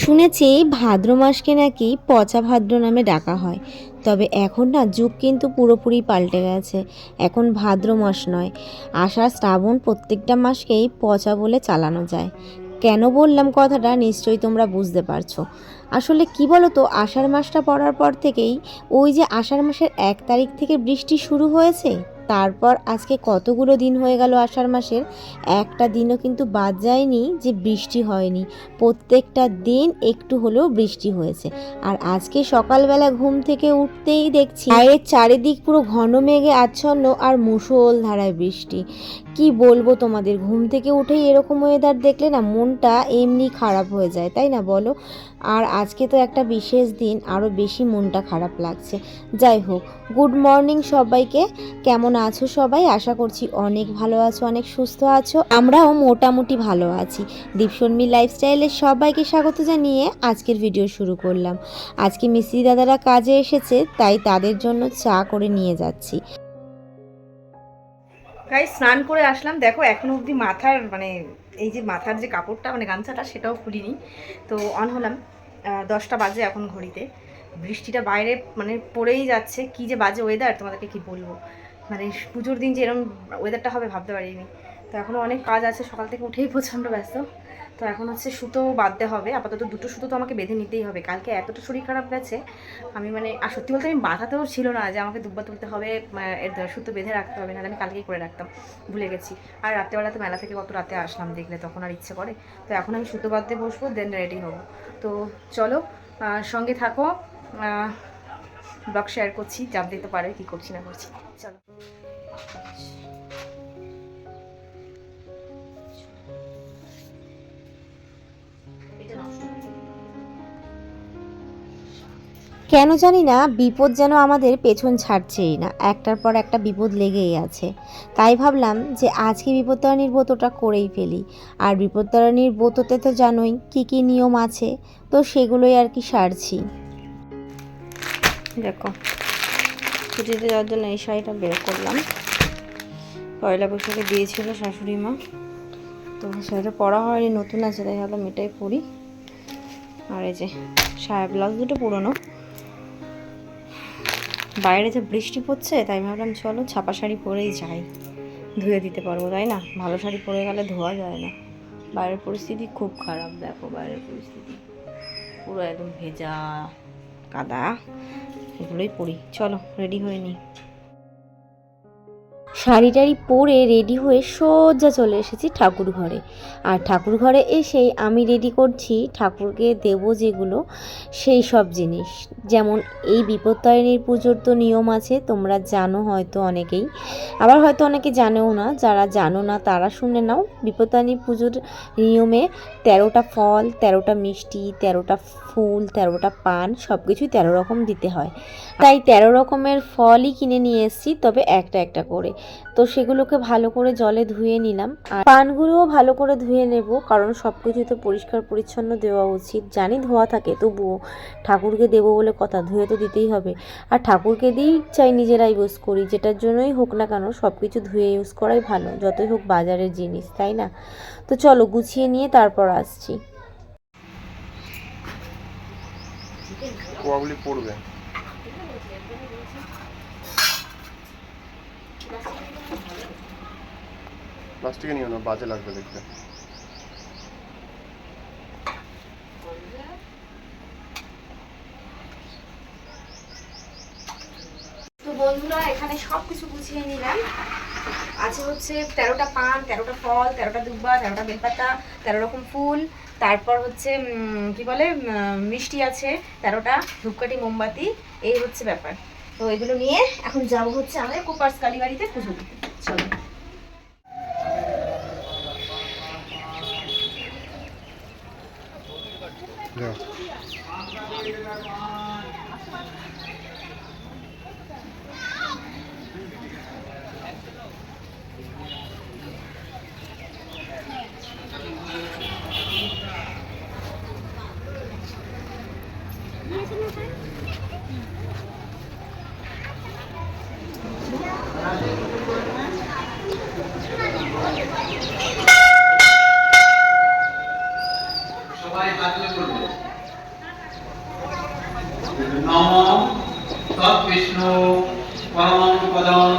শুনেছি ভাদ্র মাসকে নাকি পচা ভাদ্র নামে ডাকা হয়, তবে এখন না যুগ কিন্তু পুরোপুরি পাল্টে গেছে। এখন ভাদ্র মাস নয়, আষাঢ় শ্রাবণ প্রত্যেকটা মাসকেই পচা বলে চালানো যায়। কেন বললাম কথাটা নিশ্চয়ই তোমরা বুঝতে পারছো। আসলে কি বলো তো, আষাঢ় মাসটা পড়ার পর থেকেই ওই যে আষাঢ় মাসের 1 তারিখ থেকে বৃষ্টি শুরু হয়েছে, তারপর আজকে কতগুলো দিন হয়ে গেল আষাঢ় মাসের, একটা দিনও কিন্তু বাদ যায়নি যে বৃষ্টি হয়নি। প্রত্যেকটা দিন একটু হলেও বৃষ্টি হয়েছে। আর আজকে সকালবেলা ঘুম থেকে উঠতেই দেখছি বাইরের চারিদিক পুরো ঘন মেঘে আচ্ছন্ন আর মুষলধারায় বৃষ্টি। কি বলবো তোমাদের, ঘুম থেকে উঠেই এরকম ওয়েদার দেখলে না মনটা এমনি খারাপ হয়ে যায়, তাই না বলো? আর আজকে তো একটা বিশেষ দিন, আরও বেশি মনটা খারাপ লাগছে। যাই হোক, গুড মর্নিং সবাইকে। কেমন আছো সবাই? আশা করছি অনেক ভালো আছো, অনেক সুস্থ আছো। আমরাও মোটামুটি ভালো আছি। দীপশর্মী লাইফস্টাইলের সবাইকে স্বাগত জানিয়ে আজকের ভিডিও শুরু করলাম। আজকে মিস্ত্রি দাদারা কাজে এসেছে, তাই তাদের জন্য চা করে নিয়ে যাচ্ছি। গাইস স্নান করে আসলাম, দেখো এখনো অবধি মাথার মানে এই যে মাথার যে কাপড়টা মানে গামছাটা সেটাও খুলিনি। তো অন হলাম, 10টা বাজে এখন ঘড়িতে। বৃষ্টিটা বাইরে মানে পড়েই যাচ্ছে। কি যে বাজে ওয়েদার তোমাদেরকে কি বলবো, মানে পুজোর দিন যে এরকম ওয়েদারটা হবে ভাবতে পারিনি। তো এখনও অনেক কাজ আছে, সকাল থেকে উঠেই প্রচণ্ড ব্যস্ত। তো এখন হচ্ছে সুতো বাঁধতে হবে, আপাতত 2টো সুতো তো আমাকে বেঁধে নিতেই হবে। কালকে এতটা শরীর খারাপ গেছে আমি মানে, আর সত্যি বলতে আমি বাঁধাতেও ছিল না যে আমাকে দুব্বা তুলতে হবে, সুতো বেঁধে রাখতে হবে, নাহলে আমি কালকেই করে রাখতাম, ভুলে গেছি। আর রাত্রেবেলা তো মেলা থেকে কত রাতে আসলাম দেখলে, তখন আর ইচ্ছে করে। তো এখন আমি সুতো বাঁধতে বসবো, দেন রেডি হবো। তো চলো সঙ্গে থাকো, ব্লগ শেয়ার করছি, চাপ দিতে পারে কি করছি না করছি। চলো। কেন জানি না বিপদ যেন আমাদের পেছন ছাড়ছেই না, একটার পর একটা বিপদ লেগেই আছে। তাই ভাবলাম যে আজকে বিপত্তারিণীর ব্রতটা করেই ফেলি। আর বিপত্তারিণীর ব্রততে তো জানোই কী কী নিয়ম আছে, তো সেগুলোই আর কি সারছি। দেখো, ছুটিতে যাওয়ার জন্য এই শাড়িটা বের করলাম, পয়লা বৈশাখে দিয়েছিল শাশুড়ি মা। তো শাড়িটা পরা হয়নি, নতুন আছে, তাই ভাবলাম এটাই পরি। আর এই যে সায়া ব্লাউজ দুটো পুরোনো। বাইরে যে বৃষ্টি পড়ছে, তাই ভাবলাম চলো ছাপা শাড়ি পরেই যাই, ধুয়ে দিতে পারবো, তাই না? ভালো শাড়ি পরে গেলে ধোয়া যায় না। বাইরের পরিস্থিতি খুব খারাপ, দেখো বাইরের পরিস্থিতি পুরো একদম ভেজা কাদা। এগুলোই পরি, চলো রেডি হয়ে নিই। শাড়ি টাড়ি পরে রেডি হয়ে সোজা চলে এসেছি ঠাকুর ঘরে। আর ঠাকুর ঘরে এসেই আমি রেডি করছি ঠাকুরকে দেবো যেগুলো, সেই সব জিনিস। যেমন এই বিপত্তারিণীর পুজোর তো নিয়ম আছে, তোমরা জানো হয়তো অনেকেই, আবার হয়তো অনেকে জানেও না। যারা জানো না তারা শুনে নাও। বিপত্তারিণী পুজোর নিয়মে 13টা ফল, 13টা মিষ্টি, 13টা ফুল, 13টা পান, সব কিছুই 13 রকম দিতে হয়। তাই 13 রকমের ফলই কিনে নিয়ে এসেছি, তবে একটা একটা করে। তো সেগুলোকে ভালো করে জলে ধুয়ে নিলাম, আর পানগুলোও ভালো করে ধুয়ে নেব, কারণ সব কিছু তো পরিষ্কার পরিচ্ছন্ন দেওয়া উচিত। জানি ধোয়া থাকে, তবুও ঠাকুরকে দেবো বলে কথা, ধুয়ে তো দিতেই হবে। আর ঠাকুরকে দিয়েই চাই নিজেরা ইউজ করি, যেটার জন্যই হোক না কেন সব কিছু ধুয়ে ইউজ করাই ভালো, যতই হোক বাজারের জিনিস, তাই না? তো চলো গুছিয়ে নিয়ে তারপর আসছি। পড়বে প্লাস্টিকে নিও না, বাজে লাগবে দেখতে। তো বন্ধুরা এখানে সব কিছু গুছিয়ে নিলাম। আছে হচ্ছে 13টা পান, 13টা ফল, 13টা দুব্বা, 13টা বেলপাতা, 13 রকম ফুল, তারপর হচ্ছে কি বলে মিষ্টি আছে 13টা, ধূপকাঠি, মোমবাতি, এই হচ্ছে ব্যাপার। তো এগুলো নিয়ে এখন যাবো হচ্ছে আমাদের কুপার্স কালীবাড়িতে পুজো দিতে। চলো। তৎবিষ্ণু পরমং পদং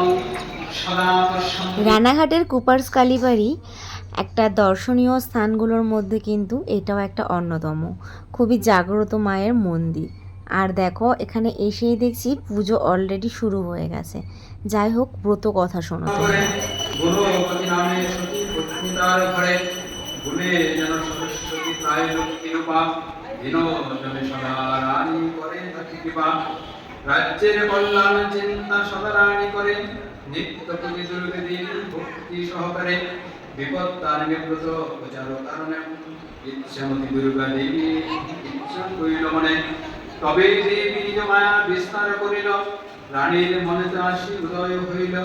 সদা পশ্যন্তি। রানাঘাটের কুপার্স কালীবাড়ি একটা দর্শনীয় স্থানগুলোর মধ্যে কিন্তু এটাও একটা অন্যতম। খুবই জাগ্রত মায়ের মন্দির। আর দেখো এখানে এসেই দেখছি পুজো অলরেডি শুরু হয়ে গেছে। যাই হোক, ব্রত কথা শোনো তোমরা। গুণপতি নামে সতী পত্নীতার ঘরে গুণে যেন সরস্বতী প্রায় লক্ষ্মী রূপা দিন জনে সদা রানী করে থাকি কৃপা রাজ্যের কল্যাণ চিন্তা সদা রানী করে নিত্য প্রতি দুর্গে দেবী ভক্তি সহকারে বিপদ তারিণী ব্রত প্রচার কারণে ইচ্ছামতি দুর্গা দেবী ইচ্ছা করিল মনে তবে দেবী নিজ মায়া বিস্তার করিল রানীর মনেতে আসি উদয় হইল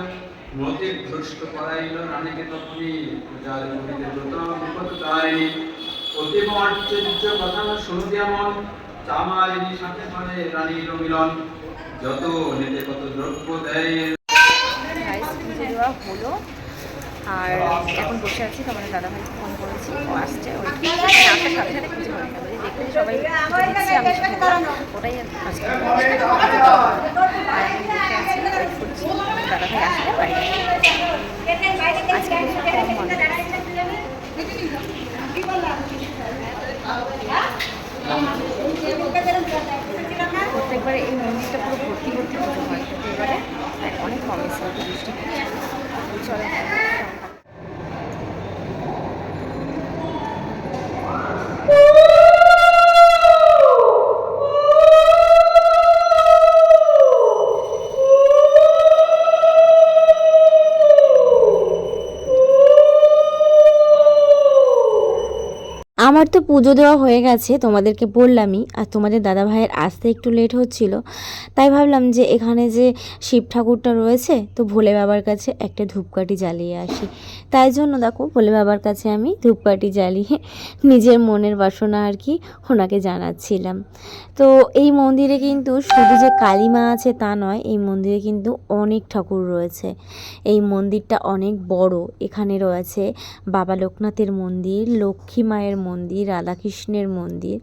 মতি ভ্রষ্ট করাইল রানীকে তখনই প্রচার করিতে ব্রত বিপদ তারিণী অতীব আশ্চর্য কথা শুনিয়া মন চামারিনী সাথে পারে রানীর মিলন যত নিতে কত দ্রব্য দেয়। গাইস পুজো দেওয়া হলো আর এখন বসে আছি। তোমাদের দাদাভাইকে ফোন করেছি, ও আসছে। ওই আসার সাথে সাথে পুজো হয়ে গেল। এই দেখতে সবাই পুজো দিচ্ছে, আমি শুনে গেলাম। ওটাই আজকে আর এখন বসে আছি, ওয়েট করছি দাদাভাই আসলে বাড়ি আজকে পুজো কম মনে প্রত্যেকবারে এই মন্দিরটা পুরো ভর্তি ভর্তি পুজো হয়, কিন্তু এবারে অনেক কম এসে বৃষ্টি পড়ছে। চলো আমার তো পুজো দেওয়া হয়ে গেছে, তোমাদেরকে বললামই। আর তোমাদের দাদা ভাইয়ের আসতে একটু লেট হচ্ছিল, তাই ভাবলাম যে এখানে যে শিব ঠাকুরটা রয়েছে, তো ভোলে বাবার কাছে একটা ধূপকাঠি জ্বালিয়ে আসি। তাই জন্য দেখো ভোলে বাবার কাছে আমি ধূপকাঠি জ্বালিয়ে নিজের মনের বাসনা আর কি ওনাকে জানাচ্ছিলাম। তো এই মন্দিরে কিন্তু শুধু যে কালী মা আছে তা নয়, এই মন্দিরে কিন্তু অনেক ঠাকুর রয়েছে। এই মন্দিরটা অনেক বড়। এখানে রয়েছে বাবা লোকনাথের মন্দির, লক্ষ্মী মায়ের মন্দির, রাধাকৃষ্ণের মন্দির,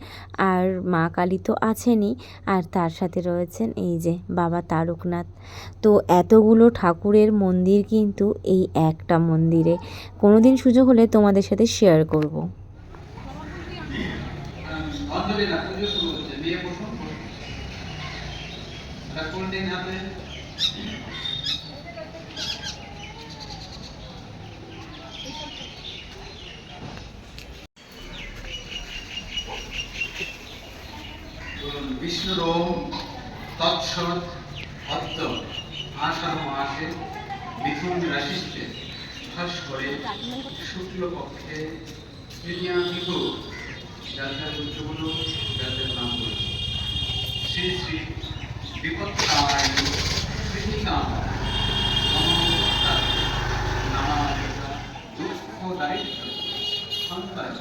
আর মা কালী তো আছেনই, আর তার সাথে রয়েছেন এই যে বাবা তারকনাথ। তো এতগুলো ঠাকুরের মন্দির কিন্তু এই একটা মন্দিরে। কোনোদিন সুযোগ হলে তোমাদের সাথে শেয়ার করব। অঞ্জলি না পুজো শুরু হচ্ছে, দিয়ে বসুন। কোন দিন হাতে বিষ্ণুর ওম তৎসৎ অদ্য আষাঢ় মাসে মিথুন রাশিতে খাস করে শুক্লপক্ষে তৃতীয়া তিথু যাদের উচ্চগুলো যাদের নাম বলছে শ্রী শ্রী বিপত্তায় কৃতিকা নানা দুঃখ দারিদ্র সন্তান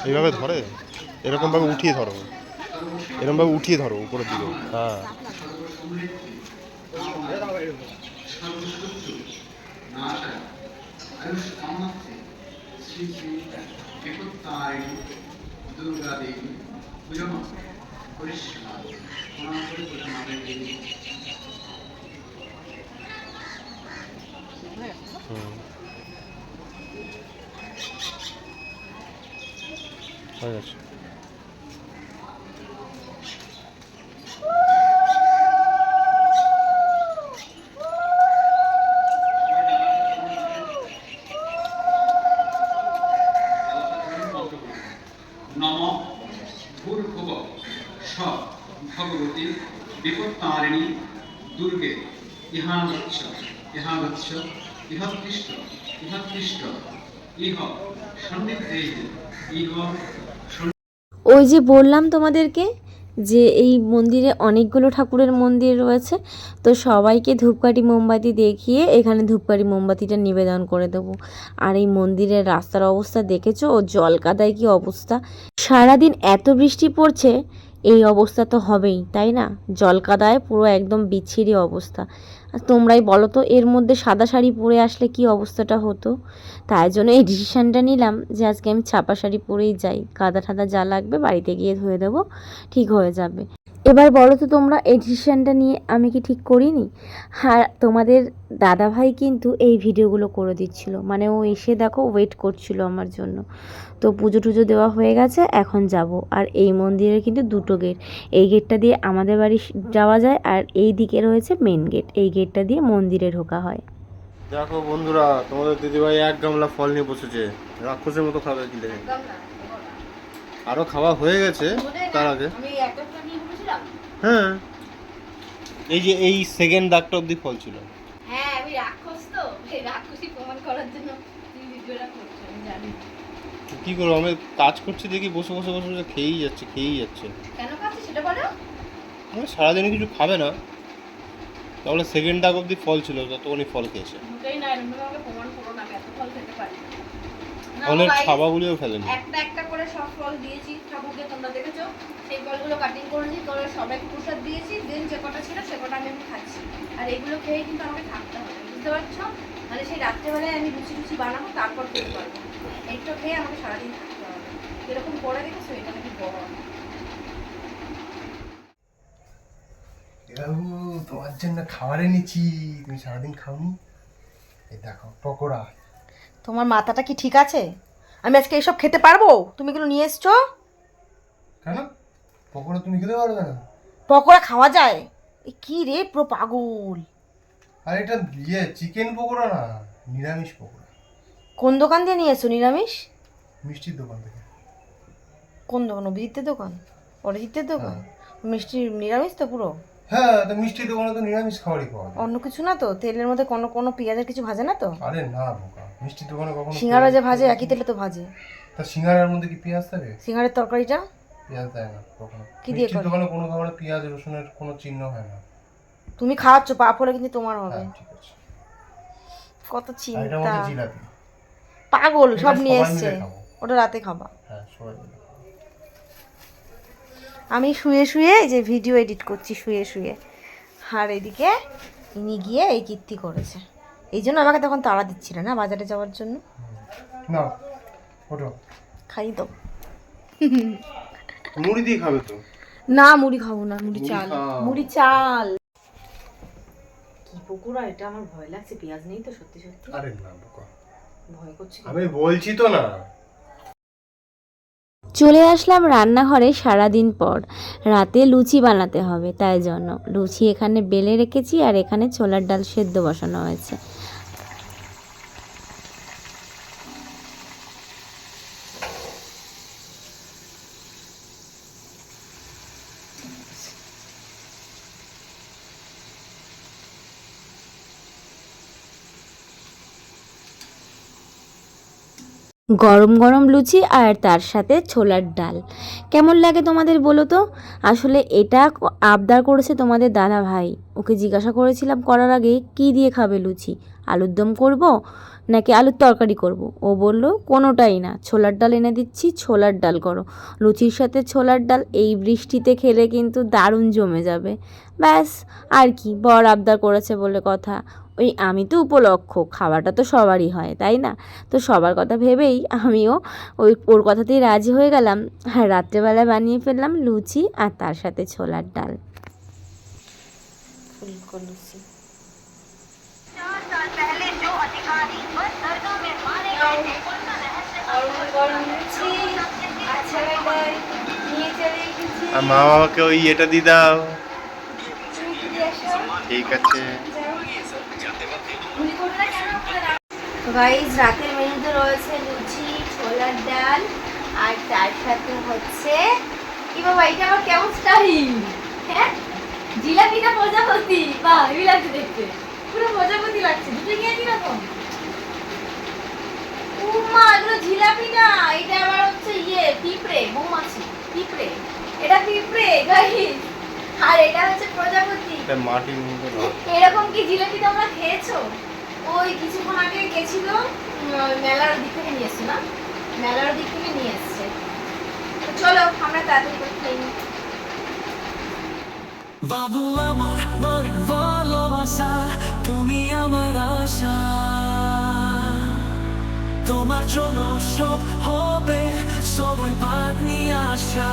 এইভাবে ধরে, এরকমভাবে উঠিয়ে ধরো, এরকমভাবে উঠিয়ে ধরো উপরের দিকে। হ্যাঁ, শ্রী শ্রী বিপত্তায় দুর্গা দেবী পুজো পরিষ্কার প্রণাম করে পুজো মাদের দেবী। হয়ে গেছে। নম ভূর্ভুব স ভগবতী বিপত্তারিণী দুর্গে ইহাগচ্ছ ইহাগচ্ছ ইহৎকৃষ্ট ইহৎকৃষ্ট ইহ সন্নিধে ইহ। ওই যে বললাম তোমাদেরকে যে এই মন্দিরে অনেকগুলো ঠাকুরের মন্দির রয়েছে, তো সবাইকে ধূপকাঠি মোমবাতি দেখিয়ে এখানে ধূপকাঠি মোমবাতিটা নিবেদন করে দেবো। আর এই মন্দিরের রাস্তার অবস্থা দেখেছো, ও জল কাদায় কি অবস্থা। সারাদিন এত বৃষ্টি পড়ছে, এই অবস্থা তো হবেই, তাই না? জল কাদায় পুরো একদম বিচ্ছিরি অবস্থা। আর তোমরাই বলো তো এর মধ্যে সাদা শাড়ি পরে আসলে কি অবস্থাটা হতো। তাই জন্য এই ডিসিশানটা নিলাম যে আজকে আমি ছাপা শাড়ি পরেই যাই। কাদা ঠাদা যা লাগবে বাড়িতে গিয়ে ধুয়ে দেবো, ঠিক হয়ে যাবে। এবার বলো তো তোমরা, এই ডিসিশানটা নিয়ে আমি কি ঠিক করিনি? আর তোমাদের দাদাভাই কিন্তু এই ভিডিওগুলো করে দিচ্ছিল, মানে ও এসে দেখো ওয়েট করছিল আমার জন্য। তো পুজো টুজো দেওয়া হয়ে গেছে, এখন যাব। আর এই মন্দিরের কিন্তু দুটো গেট, এই গেটটা দিয়ে আমাদের বাড়ি যাওয়া যায়, আর এই দিকে রয়েছে মেন গেট, এই গেটটা দিয়ে মন্দিরে ঢোকা হয়। দেখো বন্ধুরা, তোমাদের দিদিভাই এক গামলা ফল নিয়ে বসেছে, রাক্ষসের মতো খাবে কি লেগে। আরো খাওয়া হয়ে গেছে তার আগে। হ্যাঁ, এই যে এই সেকেন্ড দাগটা অবধি ফল ছিল। হ্যাঁ আমি রাক্ষস, তো এই রাক্ষসী প্রমাণ করার জন্য তুমি ভিডিওটা করছো, আমি জানি। কি করবো, আমি কাজ করছি দেখি বসে বসে বসে বসে খেয়েই যাচ্ছে। কেন খাচ্ছি সেটা বলো। আমি সারাদিনে কিছু খাবে না, তাহলে সেকেন্ড দাগ অবধি ফল ছিল, ততক্ষণই ফল খেয়েছে। মোটেই না, এরকম আমাকে প্রমাণ করো না, আমি এত ফল খেতে পারি না। ফলের guys, ছাবাগুলিও ফেলেনি। একটা একটা করে সব ফল দিয়েছি ঠাকুরকে, তোমরা দেখেছো। সেই ফলগুলো কাটিং করেছি, করে সবাইকে প্রসাদ দিয়েছি, দেন যে কটা ছিল সে কটা আমি এখন খাচ্ছি। আর এগুলো খেয়ে কিন্তু আমাকে থাকতে হবে, বুঝতে পারছো? মানে সেই রাত্রেবেলায় আমি লুচি টুচি বানাবো, তারপর খেতে পারবো। এইটা খেয়ে আমাকে সারাদিন থাকতে হবে। এরকম করে দেখেছো, এটা নাকি বড়। বাবু, তোমার জন্য খাবার এনেছি, তুমি সারাদিন খাওনি। এই দেখো পকোড়া। তোমার মাথাটা কি ঠিক আছে? আমি আজকে এইসব খেতে পারবো? তুমি এগুলো নিয়ে এসছো কেন? পকোড়া তুমি খেতে পারবে না? পকোড়া খাওয়া যায়? এ কি রে, পুরো পাগল। আর এটা চিকেন পকোড়া না, নিরামিষ পকোড়া। কোন দোকান দিয়ে নিয়ে এসছো নিরামিষ? মিষ্টির দোকান থেকে। কোন দোকান? অভিজিতের দোকান? অরিজিতের দোকান? মিষ্টি নিরামিষ তো পুরো? হ্যাঁ, তো মিষ্টির দোকানে তো নিরামিষ খাবারই পাওয়া যায়। অন্য কিছু না তো? তেলের মধ্যে কোনো কোনো পেঁয়াজের কিছু ভাজে না তো? আরে না বোকা, মিষ্টির দোকানে কখনো সিঙ্গারা যে ভাজে একই তেলে তো ভাজে। তা সিঙ্গারার মধ্যে কি পেঁয়াজ থাকে? সিঙ্গারের তরকারিটা পেঁয়াজ দেয় না কখনো। কি দিয়ে মিষ্টির করে? দোকানে কোনো খাবারে পেঁয়াজ রসুনের কোনো চিহ্ন হয় না। তুমি খাওয়াচ্ছ, পাপ হলে কিন্তু তোমার হবে। হ্যাঁ, ঠিক আছে। কত আর এটার চিন্তা। মধ্যে জিলাপি। পাগল, এটা সব নিয়ে সবাই এসছে। মিলে খাবো। ওটা রাতে খাবা। হ্যাঁ, সবাই মিলে খাবো। আমি শুয়ে শুয়ে এই যে ভিডিও এডিট করছি, শুয়ে শুয়ে। আর এদিকে ইনি গিয়ে এই কীর্তি করেছে, এই জন্য আমাকে তখন তাড়া দিচ্ছিল না বাজারে যাওয়ার জন্য। না, ওঠো। খাই তো। মুড়ি দিয়ে খাবে তো? না মুড়ি খাবো না, মুড়ি মুড়ি চাল। খাও। মুড়ি চাল। কি পকোড়া এটা, আমার ভয় লাগছে, পেঁয়াজ নেই তো সত্যি সত্যি। আরে না বোকা, ভয় করছে। আমি বলছি তো না। চলে আসলাম রান্নাঘরে সারাদিন পর। রাতে লুচি বানাতে হবে, তাই জন্য লুচি এখানে বেলে রেখেছি, আর এখানে ছোলার ডাল সেদ্ধ বসানো হয়েছে। গরম গরম লুচি আর তার সাথে ছোলার ডাল কেমন লাগে তোমাদের বলো তো? আসলে এটা আবদার করেছে তোমাদের দাদা ভাই। ওকে জিজ্ঞাসা করেছিলাম করার আগে কি দিয়ে খাবে লুচি, আলুর দম করব নাকি আলুর তরকারি করব। ও বলল কোনোটাই না, ছোলার ডাল এনে দিচ্ছি, ছোলার ডাল করো। লুচির সাথে ছোলার ডাল এই বৃষ্টিতে খেলে কিন্তু দারুণ জমে যাবে। ব্যাস, আর কি, বর আবদার করেছে বলে কথা। ওই আমি তো উপলক্ষ, খাওয়াটা তো সবারই হয় তাই না? তো সবার কথা ভেবেই আমিও ওর কথাতেই রাজি হয়ে গেলাম। আর রাত্রেবেলা বানিয়ে ফেললাম লুচি আর তার সাথে ছোলার ডাল। ফুলকো লুচি। আর মা বাবাকে ওই এটা দিয়ে দাও। ঠিক আছে। তো গাইস, রাতের মেনুতে রয়েছে লুচি, ছোলার ডাল, আর তার সাথে হচ্ছে কি বাবা, এটা আবার কেমন স্টাইল? হ্যাঁ, জিলাপিটা প্রজাপতি। বাহ, হেভি লাগছে দেখতে, পুরো প্রজাপতি লাগছে। দুটো কি একই রকম? উমা, এগুলো জিলাপি না, এটা আবার হচ্ছে পিঁপড়ে, মৌমাছি, পিঁপড়ে। এটা পিঁপড়ে গাইস, আর এটা হচ্ছে প্রজাপতি। এটা মাটির মধ্যে না। এরকম কি জিলাপি তোমরা খেয়েছো? ওই কিছুক্ষণ আগে গেছিল মেলার দিক থেকে নিয়ে এসছে, না মেলার দিক থেকে নিয়ে এসছে। তো চলো আমরা তাড়াতাড়ি করে খেয়ে নিই। বাবু আমার ভালোবাসা, তুমি আমার আশা, তোমার জন্য সব হবে, সবাই ভাগ নিয়ে আসা।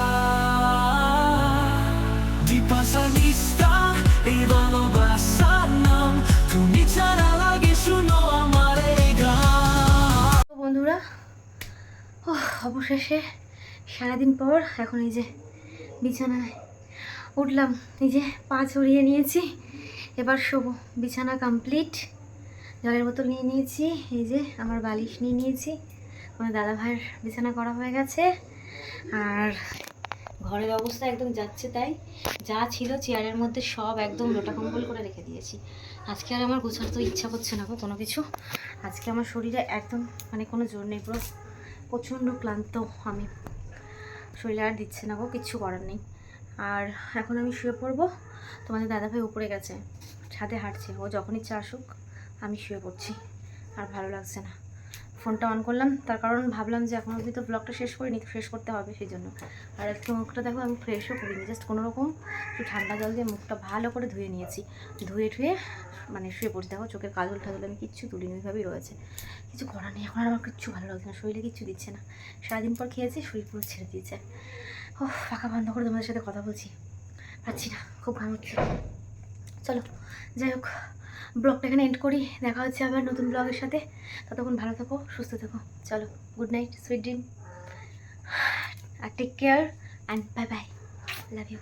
দীপ ভালোবাসা নিষ্ঠা এই ভালোবাসার নাম, তুমি ছাড়া লাগে শুনো আমার এই গান। তো বন্ধুরা অবশেষে সারাদিন পর এখন এই যে বিছানায় উঠলাম, এই যে পা ছড়িয়ে নিয়েছি, এবার শোবো। বিছানা কমপ্লিট, জলের বোতল নিয়ে নিয়েছি, এই যে আমার বালিশ নিয়ে নিয়েছি, আমার দাদা ভাইয়ের বিছানা করা হয়ে গেছে। আর ঘরের অবস্থা একদম যাচ্ছে তাই, যা ছিল চেয়ারের মধ্যে সব একদম লোটা কম্বল করে রেখে দিয়েছি। আজকে আর আমার গোছার তো ইচ্ছা করছে না গো কোনো কিছু। আজকে আমার শরীরে একদম মানে কোনো জোর নেই, পুরো প্রচণ্ড ক্লান্ত আমি, শরীরে আর দিচ্ছে না গো, কিচ্ছু করার নেই। আর এখন আমি শুয়ে পড়বো। তোমাদের দাদাভাই উপরে গেছে, ছাদে হাঁটছে, ও যখন ইচ্ছা আসুক, আমি শুয়ে পড়ছি। আর ভালো লাগছে না, ফোনটা অন করলাম তার কারণ ভাবলাম যে এখন অবধি তো ব্লগটা শেষ করিনি, শেষ করতে হবে সেই জন্য। আর আজকে মুখটা দেখো আমি ফ্রেশও করিনি, জাস্ট কোনোরকম একটু ঠান্ডা জল দিয়ে মুখটা ভালো করে ধুয়ে নিয়েছি, ধুয়ে ঠুয়ে মানে শুয়ে পড়ছি। দেখো চোখের কাজল ঠাজল আমি কিচ্ছু তুলিনি, ওইভাবেই রয়েছে, কিছু করার নেই। এখন আর আমার কিচ্ছু ভালো লাগছে না, শরীরে কিচ্ছু দিচ্ছে না, সারাদিন পর খেয়েছি, শরীর পুরো ছেড়ে দিয়েছে। ও ফাঁকা বন্ধ করে তোমাদের সাথে কথা বলছি, পাচ্ছি না, খুব ঘামোচ্ছে। চলো যাই হোক, ব্লগটা এখানে এন্ড করি, দেখা হচ্ছে আবার নতুন ব্লগের সাথে। ততক্ষণ ভালো থাকো, সুস্থ থাকো। চলো, গুড নাইট, সুইট ড্রিম, আর take care and bye bye, love you.